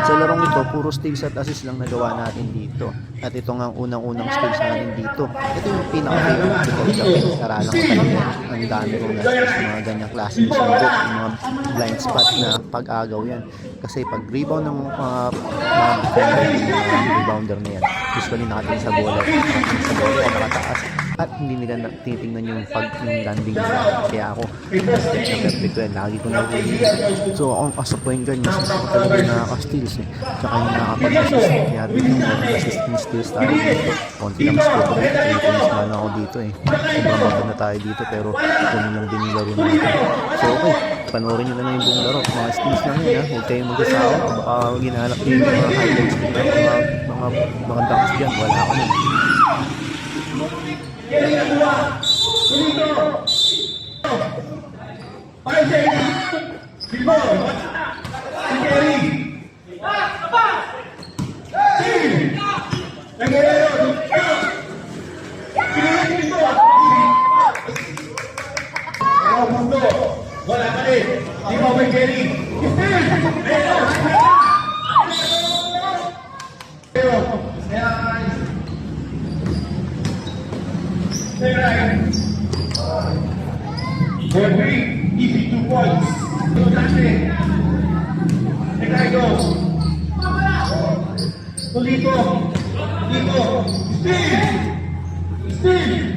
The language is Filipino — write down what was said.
Sa larong ito, puro steals at assist lang nagawa natin dito. At ito nga ang unang-unang steals natin dito. Ito yung pinaka-favorite ko talaga. Pinag-aralan ko talaga. Ang dami kong na-steals yung mga ganyang klase ng sundot, yung mga blind spot na pag-agaw yan. Kasi pag rebound ng mga defender, yung mga rebounder na yan, usually nakatingin sa bola o nakataas. At hindi nila titingnan yung landing nila. Kaya ako, step na perfect ko yan. Lagi ko na so, as a point guard, mas ako talaga yung nakaka-steals eh. Tsaka yung nakapag-assist. Kaya dito mo, assist and steals tayo dito. Konti lang score ko rin. 3 points na lang ako dito eh. Sobrang bagay na tayo dito, pero ganun lang din yung laro natin. So, okay. Panoorin nyo lang yung buong laro. Mga steals lang yun ha. Huwag kayong mag-asawa. Baka ginalak nyo yung mga highlights. Mga dunks dyan. Wala ako nun. Wala ka rin. Di ba may Jerry? Every easy 2 points. Ricardo. Tulito. Steve.